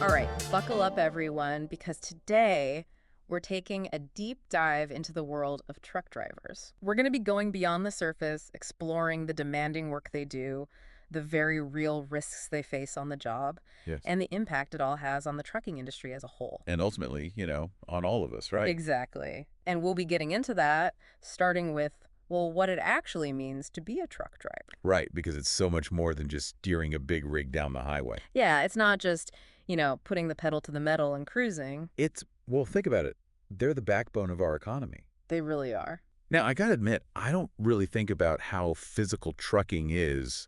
All right, buckle up, everyone, because today we're taking a deep dive into the world of truck drivers. We're going to be going beyond the surface, exploring the demanding work they do, the very real risks they face on the job, Yes. and the impact it all has on the trucking industry as a whole. And ultimately, on all of us, right? Exactly. And we'll be getting into that, starting with, well, what it actually means to be a truck driver. Right, because it's so much more than just steering a big rig down the highway. Yeah, it's not just, putting the pedal to the metal and cruising. Well, think about it. They're the backbone of our economy. They really are. Now, I got to admit, I don't really think about how physical trucking is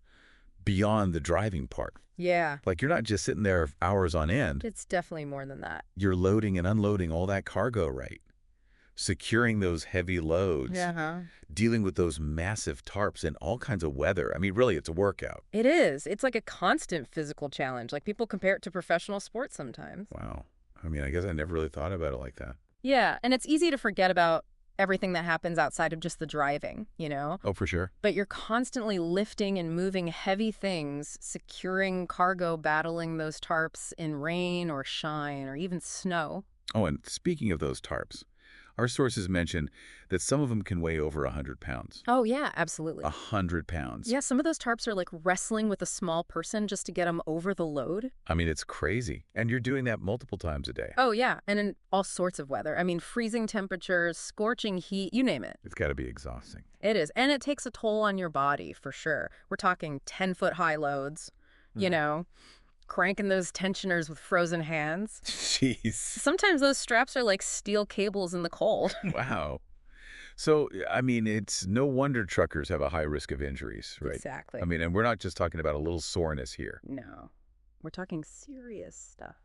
beyond the driving part. Yeah, Like, you're not just sitting there hours on end. it's definitely more than that. You're loading and unloading all that cargo, right? Securing those heavy loads. Yeah. Dealing with those massive tarps in all kinds of weather. I mean, really, it's a workout. It is. It's like a constant physical challenge. Like people compare it to professional sports sometimes. Wow. I mean, I guess I never really thought about it like that. Yeah, and it's easy to forget about everything that happens outside of just the driving. Oh, for sure. But you're constantly lifting and moving heavy things, securing cargo, battling those tarps in rain or shine or even snow. Oh, and speaking of those tarps, our sources mention that some of them can weigh over 100 pounds. Oh, yeah, absolutely. 100 pounds. Yeah, some of those tarps are like wrestling with a small person just to get them over the load. I mean, it's crazy. And you're doing that multiple times a day. Oh, yeah, and in all sorts of weather. I mean, freezing temperatures, scorching heat, you name it. It's got to be exhausting. It is, and it takes a toll on your body, for sure. We're talking 10-foot high loads, cranking those tensioners with frozen hands. Jeez. Sometimes those straps are like steel cables in the cold. Wow. So, I mean, it's no wonder truckers have a high risk of injuries, right? Exactly. I mean, and we're not just talking about a little soreness here. No, we're talking serious stuff.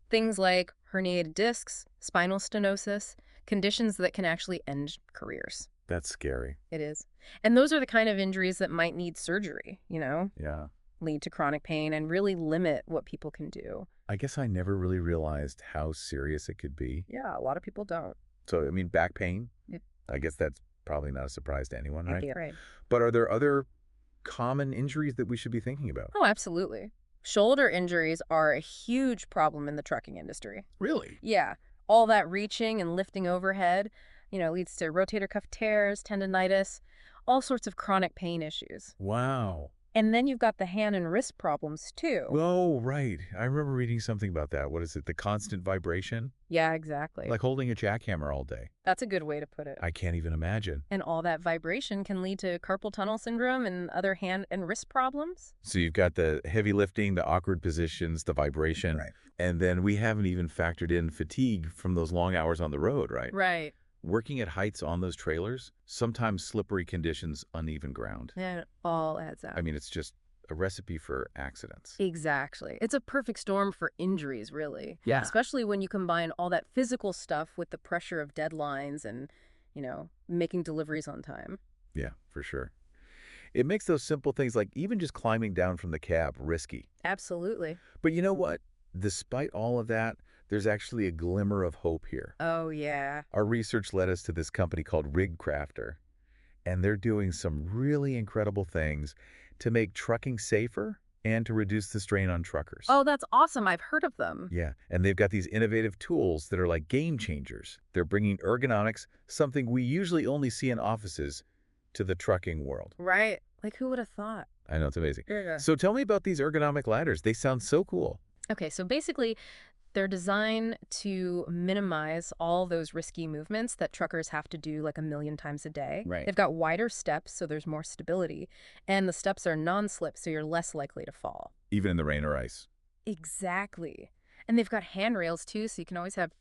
Things like herniated discs, spinal stenosis, conditions that can actually end careers. That's scary. It is. And those are the kind of injuries that might need surgery, Yeah. lead to chronic pain and really limit what people can do. I guess I never really realized how serious it could be. Yeah, a lot of people don't. So, I mean, back pain, Yep. I guess that's probably not a surprise to anyone, right? Yeah, right. But are there other common injuries that we should be thinking about? Oh, absolutely. Shoulder injuries are a huge problem in the trucking industry. Really? Yeah, all that reaching and lifting overhead, leads to rotator cuff tears, tendonitis, all sorts of chronic pain issues. Wow. And then you've got the hand and wrist problems, too. Oh, right. I remember reading something about that. What is it? The constant vibration? Yeah, exactly. Like holding a jackhammer all day. That's a good way to put it. I can't even imagine. And all that vibration can lead to carpal tunnel syndrome and other hand and wrist problems. So you've got the heavy lifting, the awkward positions, the vibration. Right. And then we haven't even factored in fatigue from those long hours on the road, right? Right. Working at heights on those trailers, sometimes slippery conditions, uneven ground. And it all adds up. I mean, it's just a recipe for accidents. Exactly. It's a perfect storm for injuries, really. Yeah. Especially when you combine all that physical stuff with the pressure of deadlines and, making deliveries on time. Yeah, for sure. It makes those simple things like even just climbing down from the cab risky. Absolutely. But you know what? Despite all of that, there's actually a glimmer of hope here. Oh, yeah. Our research led us to this company called RigCraftor, and they're doing some really incredible things to make trucking safer and to reduce the strain on truckers. Oh, that's awesome. I've heard of them. Yeah, and they've got these innovative tools that are like game changers. They're bringing ergonomics, something we usually only see in offices, to the trucking world. Right. Like, who would have thought? I know, it's amazing. Yeah. So tell me about these ergonomic ladders. They sound so cool. Okay, so basically, they're designed to minimize all those risky movements that truckers have to do like a million times a day. Right. They've got wider steps, so there's more stability. And the steps are non-slip, so you're less likely to fall. Even in the rain or ice. Exactly. And they've got handrails, too, so you can always have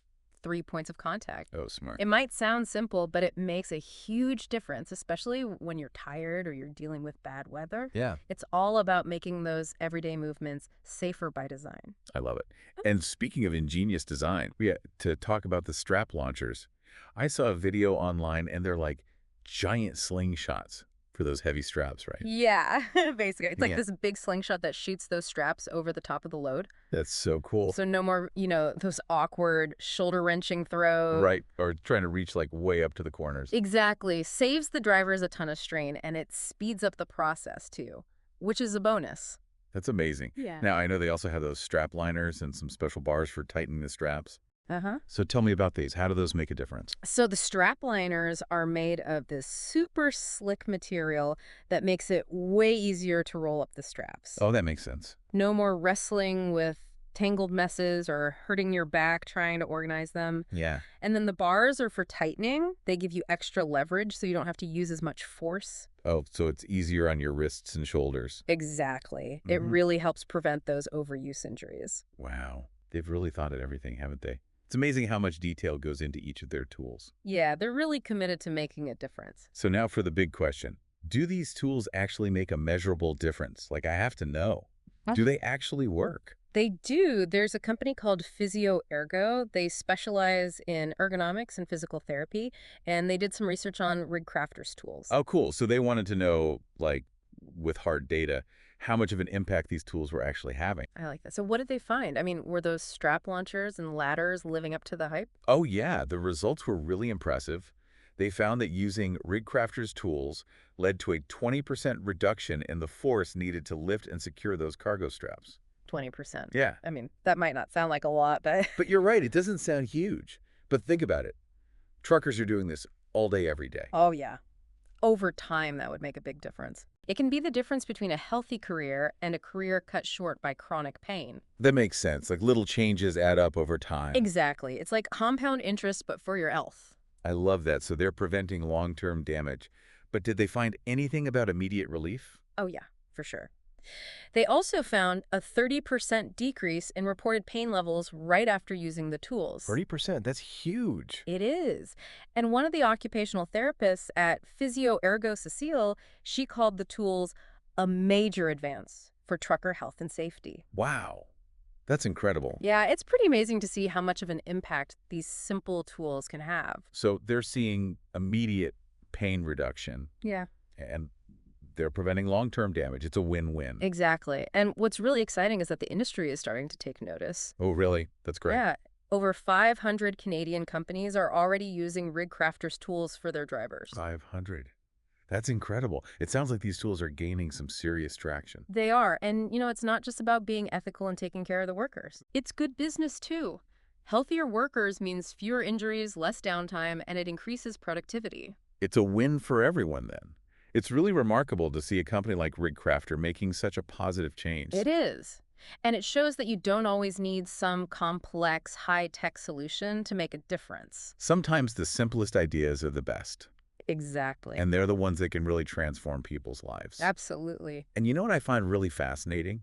3 points of contact. Oh, smart. It might sound simple, but it makes a huge difference, especially when you're tired or you're dealing with bad weather. Yeah, It's all about making those everyday movements safer by design. I love it. And speaking of ingenious design, to talk about the strap launchers, I saw a video online and they're like giant slingshots for those heavy straps, right? Yeah, basically. It's like Yeah. this big slingshot that shoots those straps over the top of the load. That's so cool. So no more, those awkward shoulder-wrenching throws. Right, or trying to reach like way up to the corners. Exactly. Saves the drivers a ton of strain, and it speeds up the process, too, which is a bonus. That's amazing. Yeah. Now, I know they also have those strap liners and some special bars for tightening the straps. Uh-huh. So tell me about these. How do those make a difference? So the strap liners are made of this super slick material that makes it way easier to roll up the straps. Oh, that makes sense. No more wrestling with tangled messes or hurting your back trying to organize them. Yeah. And then the bars are for tightening. They give you extra leverage so you don't have to use as much force. Oh, so it's easier on your wrists and shoulders. Exactly. It Mhm. really helps prevent those overuse injuries. Wow. They've really thought of everything, haven't they? It's amazing how much detail goes into each of their tools. Yeah, they're really committed to making a difference. So now for the big question. Do these tools actually make a measurable difference? Like, I have to know. Do they actually work? They do. There's a company called Physio Ergo. They specialize in ergonomics and physical therapy, and they did some research on RigCraftor's tools. Oh, cool. So they wanted to know, like, with hard data, how much of an impact these tools were actually having. I like that. So what did they find? I mean, were those strap launchers and ladders living up to the hype? Oh, yeah. The results were really impressive. They found that using RigCraftor's tools led to a 20% reduction in the force needed to lift and secure those cargo straps. 20%. Yeah. I mean, that might not sound like a lot, but But you're right. It doesn't sound huge. But think about it. Truckers are doing this all day, every day. oh yeah. Over time, that would make a big difference. It can be the difference between a healthy career and a career cut short by chronic pain. That makes sense. Like little changes add up over time. Exactly. It's like compound interest, but for your health. I love that. So they're preventing long-term damage. But did they find anything about immediate relief? Oh, yeah, for sure. They also found a 30% decrease in reported pain levels right after using the tools. 30%. That's huge. It is. And one of the occupational therapists at Physio Ergo Cecile, she called the tools a major advance for trucker health and safety. Wow. That's incredible. Yeah, it's pretty amazing to see how much of an impact these simple tools can have. So they're seeing immediate pain reduction Yeah. and they're preventing long-term damage. It's a win-win. Exactly. And what's really exciting is that the industry is starting to take notice. Oh, really? That's great. Yeah. Over 500 Canadian companies are already using RigCraftor's tools for their drivers. 500. That's incredible. It sounds like these tools are gaining some serious traction. They are. And, it's not just about being ethical and taking care of the workers. It's good business, too. Healthier workers means fewer injuries, less downtime, and it increases productivity. It's a win for everyone then. It's really remarkable to see a company like RigCraftor making such a positive change. It is. And it shows that you don't always need some complex, high-tech solution to make a difference. Sometimes the simplest ideas are the best. Exactly. And they're the ones that can really transform people's lives. Absolutely. And you know what I find really fascinating?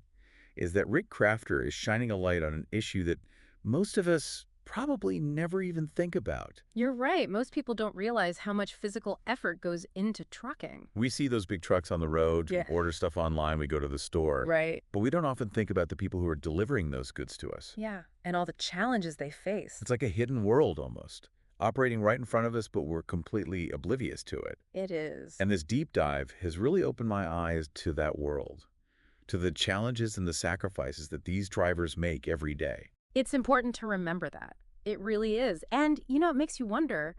Is that RigCraftor is shining a light on an issue that most of us probably never even think about. You're right. Most people don't realize how much physical effort goes into trucking. We see those big trucks on the road, Yeah. order stuff online, we go to the store. Right. But we don't often think about the people who are delivering those goods to us. Yeah. And all the challenges they face. It's like a hidden world almost, operating right in front of us, but we're completely oblivious to it. It is. And this deep dive has really opened my eyes to that world, to the challenges and the sacrifices that these drivers make every day. It's important to remember that. It really is. And, it makes you wonder,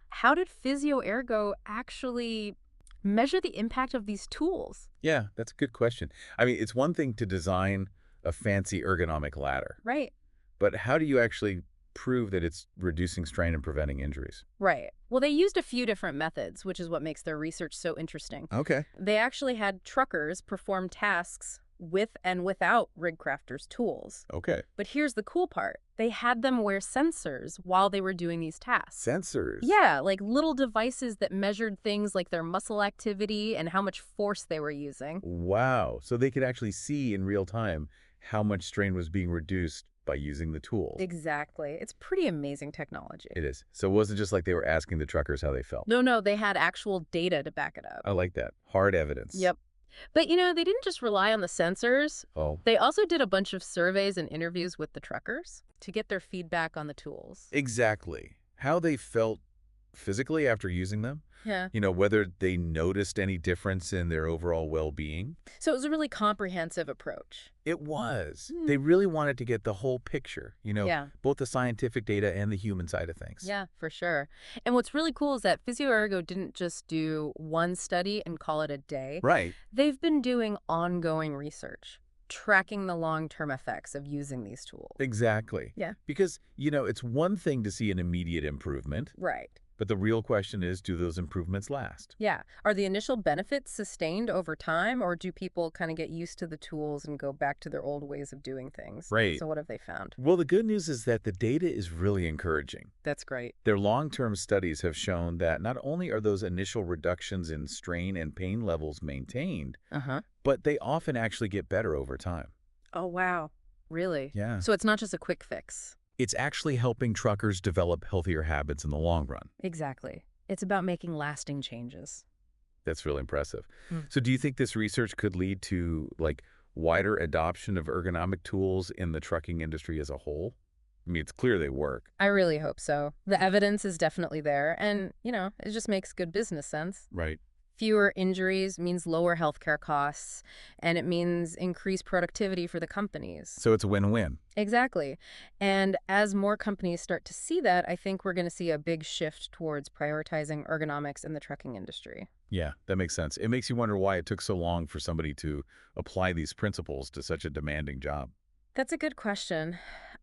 how did Physio Ergo actually measure the impact of these tools? Yeah, that's a good question. I mean, it's one thing to design a fancy ergonomic ladder, Right. but how do you actually prove that it's reducing strain and preventing injuries? Right. Well, they used a few different methods, which is what makes their research so interesting. Okay. They actually had truckers perform tasks with and without RigCraftor's tools. Okay. But here's the cool part. They had them wear sensors while they were doing these tasks. Sensors. Yeah, like little devices that measured things like their muscle activity and how much force they were using. Wow. So they could actually see in real time how much strain was being reduced by using the tool. Exactly. It's pretty amazing technology. It is. So it wasn't just like they were asking the truckers how they felt. No, they had actual data to back it up. I like that. Hard evidence. Yep. But, they didn't just rely on the sensors. Oh. They also did a bunch of surveys and interviews with the truckers to get their feedback on the tools. Exactly. How they felt physically after using them. Yeah. Whether they noticed any difference in their overall well-being. So it was a really comprehensive approach. It was. Hmm. They really wanted to get the whole picture, Yeah. both the scientific data and the human side of things. Yeah, for sure. And what's really cool is that Physio Ergo didn't just do one study and call it a day. Right. They've been doing ongoing research. tracking the long-term effects of using these tools. Exactly. Yeah. Because, it's one thing to see an immediate improvement, Right. but the real question is, do those improvements last? Yeah. Are the initial benefits sustained over time, or do people kind of get used to the tools and go back to their old ways of doing things? Right. So what have they found? Well, the good news is that the data is really encouraging. That's great. Their long-term studies have shown that not only are those initial reductions in strain and pain levels maintained, Uh-huh. but they often actually get better over time. Oh, wow. Really? Yeah. So it's not just a quick fix. It's actually helping truckers develop healthier habits in the long run. Exactly. It's about making lasting changes. That's really impressive. Mm. So do you think this research could lead to, wider adoption of ergonomic tools in the trucking industry as a whole? I mean, it's clear they work. I really hope so. The evidence is definitely there, and, it just makes good business sense. Right. Fewer injuries means lower healthcare costs, and it means increased productivity for the companies. So it's a win-win. Exactly. And as more companies start to see that, I think we're going to see a big shift towards prioritizing ergonomics in the trucking industry. Yeah, that makes sense. It makes you wonder why it took so long for somebody to apply these principles to such a demanding job. That's a good question.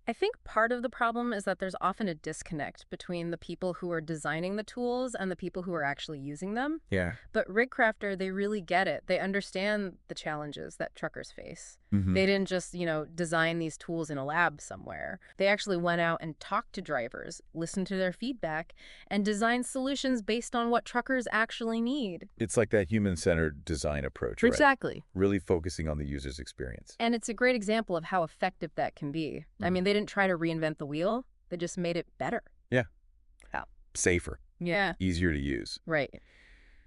I think part of the problem is that there's often a disconnect between the people who are designing the tools and the people who are actually using them. Yeah. But RigCraftor, they really get it. They understand the challenges that truckers face. Mm-hmm. They didn't just, design these tools in a lab somewhere. They actually went out and talked to drivers, listened to their feedback, and designed solutions based on what truckers actually need. It's like that human-centered design approach, right? Exactly. Really focusing on the user's experience. And it's a great example of how effective that can be. I mean, they didn't try to reinvent the wheel. They just made it better. Yeah. Wow. Safer. Yeah. Easier to use. Right.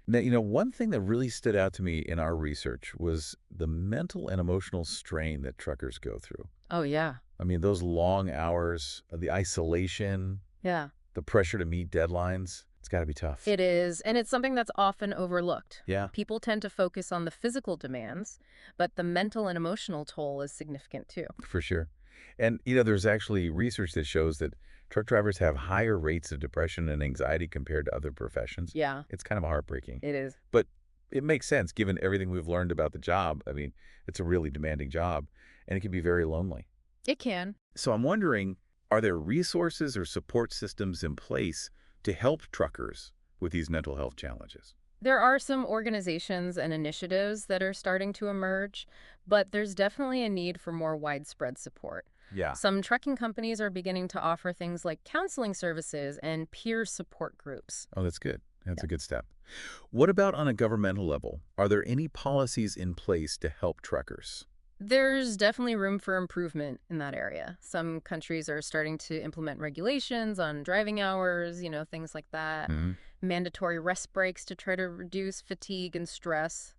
Now, one thing that really stood out to me in our research was the mental and emotional strain that truckers go through. Oh, yeah. I mean, those long hours, the isolation, Yeah. the pressure to meet deadlines, it's got to be tough. It is, and it's something that's often overlooked. Yeah. People tend to focus on the physical demands, but the mental and emotional toll is significant too. For sure. And, there's actually research that shows that truck drivers have higher rates of depression and anxiety compared to other professions. Yeah, It's kind of heartbreaking. it is. But it makes sense given everything we've learned about the job. I mean, it's a really demanding job, and it can be very lonely. It can. So I'm wondering, are there resources or support systems in place to help truckers with these mental health challenges? There are some organizations and initiatives that are starting to emerge, but there's definitely a need for more widespread support. Yeah. Some trucking companies are beginning to offer things like counseling services and peer support groups. Oh, that's good. That's a good step. What about on a governmental level? Are there any policies in place to help truckers? There's definitely room for improvement in that area. Some countries are starting to implement regulations on driving hours, things like that. Mm-hmm. Mandatory rest breaks to try to reduce fatigue and stress.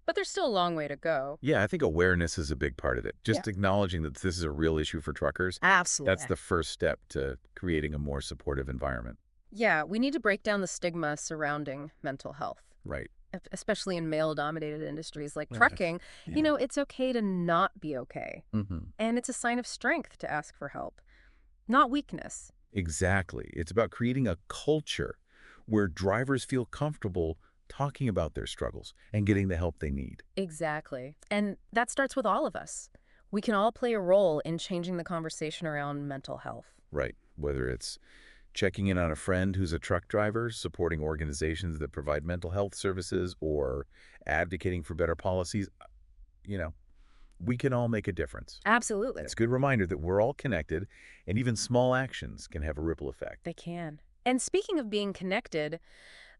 But there's still a long way to go. Yeah, I think awareness is a big part of it. Just acknowledging that this is a real issue for truckers. Absolutely. That's the first step to creating a more supportive environment. Yeah, we need to break down the stigma surrounding mental health, Right. especially in male-dominated industries like Right. trucking. Yeah. It's okay to not be okay. Mm-hmm. And it's a sign of strength to ask for help, not weakness. Exactly. It's about creating a culture where drivers feel comfortable talking about their struggles and getting the help they need. Exactly. And that starts with all of us. We can all play a role in changing the conversation around mental health. Right. Whether it's checking in on a friend who's a truck driver, supporting organizations that provide mental health services, or advocating for better policies, we can all make a difference. Absolutely. It's a good reminder that we're all connected, and even small actions can have a ripple effect. They can. And speaking of being connected,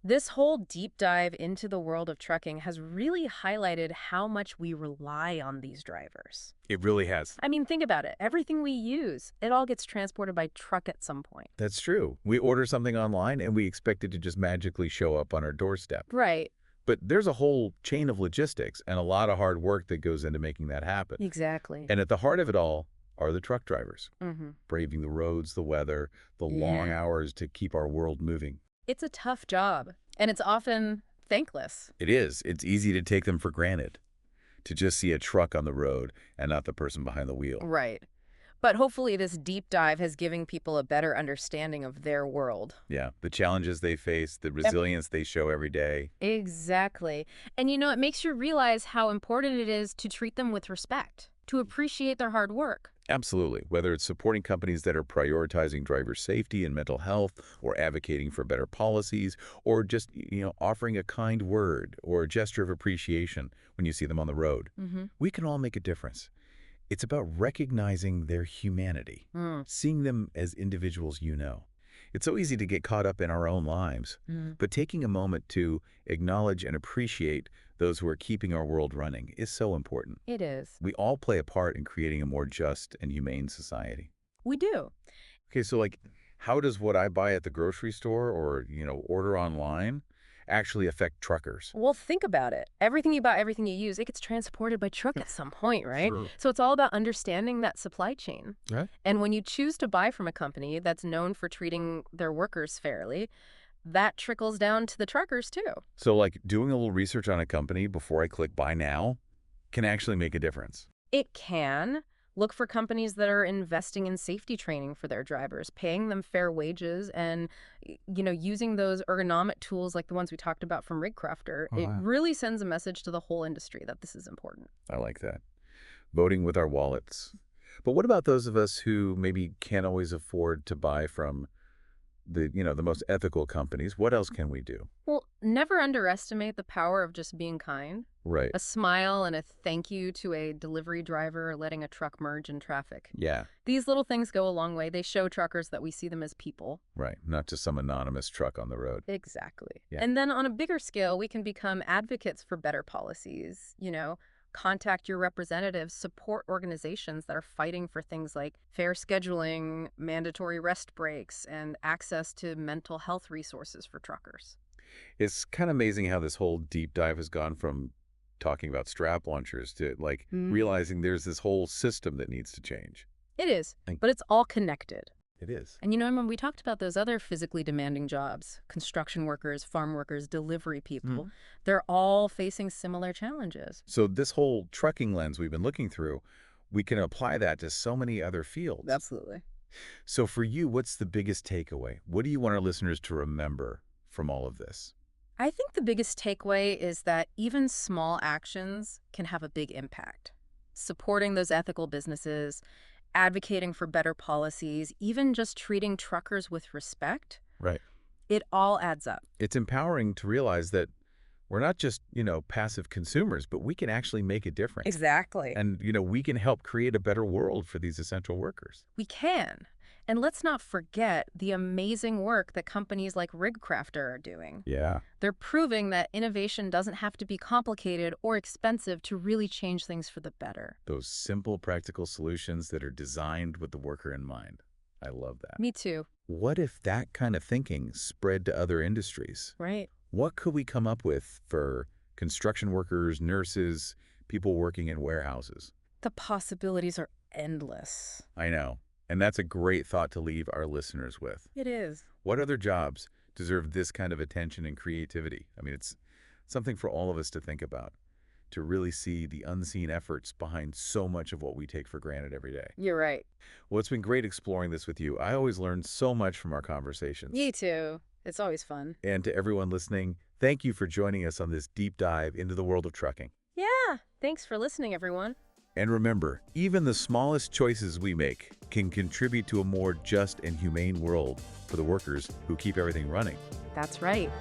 this whole deep dive into the world of trucking has really highlighted how much we rely on these drivers. It really has. I mean, think about it. Everything we use, it all gets transported by truck at some point. That's true. We order something online, and we expect it to just magically show up on our doorstep. Right. But there's a whole chain of logistics and a lot of hard work that goes into making that happen. Exactly. And at the heart of it all are the truck drivers, Mm-hmm. braving the roads, the weather, the long hours to keep our world moving. It's a tough job, and it's often thankless. It is. It's easy to take them for granted, to just see a truck on the road and not the person behind the wheel. Right. But hopefully this deep dive has given people a better understanding of their world. Yeah, the challenges they face, the resilience they show every day. Exactly. And it makes you realize how important it is to treat them with respect. to appreciate their hard work. Absolutely. Whether it's supporting companies that are prioritizing driver safety and mental health, or advocating for better policies, or just, offering a kind word or a gesture of appreciation when you see them on the road, Mm-hmm. we can all make a difference. It's about recognizing their humanity, Mm. seeing them as individuals you know. It's so easy to get caught up in our own lives, Mm. but taking a moment to acknowledge and appreciate those who are keeping our world running is so important. It is. We all play a part in creating a more just and humane society. We do. Okay, so how does what I buy at the grocery store or, order online actually affect truckers? Well, think about it. Everything you buy, everything you use, it gets transported by truck at some point, right? Sure. So it's all about understanding that supply chain. Right. And when you choose to buy from a company that's known for treating their workers fairly, that trickles down to the truckers too. So doing a little research on a company before I click buy now can actually make a difference. It can. Look for companies that are investing in safety training for their drivers, paying them fair wages, and using those ergonomic tools like the ones we talked about from RigCraftor. Oh, It wow. really sends a message to the whole industry that this is important. I like that. Voting with our wallets. But what about those of us who maybe can't always afford to buy from the most ethical companies? What else can we do? Well, never underestimate the power of just being kind. Right. A smile and a thank you to a delivery driver letting a truck merge in traffic. Yeah, These little things go a long way. They show truckers that we see them as people. right. Not just some anonymous truck on the road. Exactly. Yeah. And then on a bigger scale, we can become advocates for better policies. Contact your representatives, support organizations that are fighting for things like fair scheduling, mandatory rest breaks, and access to mental health resources for truckers. It's kind of amazing how this whole deep dive has gone from talking about strap launchers to realizing there's this whole system that needs to change. It is, Thank- but it's all connected. It is. And when we talked about those other physically demanding jobs, construction workers, farm workers, delivery people, they're all facing similar challenges. So this whole trucking lens we've been looking through, we can apply that to so many other fields. Absolutely. So for you, what's the biggest takeaway? What do you want our listeners to remember from all of this? I think the biggest takeaway is that even small actions can have a big impact. Supporting those ethical businesses, advocating for better policies, even just treating truckers with respect, Right. it all adds up. It's empowering to realize that we're not just, passive consumers, but we can actually make a difference. Exactly. And, we can help create a better world for these essential workers. We can. And let's not forget the amazing work that companies like RigCraftor are doing. Yeah. They're proving that innovation doesn't have to be complicated or expensive to really change things for the better. Those simple, practical solutions that are designed with the worker in mind. I love that. Me too. What if that kind of thinking spread to other industries? Right. What could we come up with for construction workers, nurses, people working in warehouses? The possibilities are endless. I know. And that's a great thought to leave our listeners with. It is. What other jobs deserve this kind of attention and creativity? I mean, it's something for all of us to think about, to really see the unseen efforts behind so much of what we take for granted every day. You're right. Well, it's been great exploring this with you. I always learn so much from our conversations. Me too. It's always fun. And to everyone listening, thank you for joining us on this deep dive into the world of trucking. Yeah. Thanks for listening, everyone. And remember, even the smallest choices we make can contribute to a more just and humane world for the workers who keep everything running. That's right.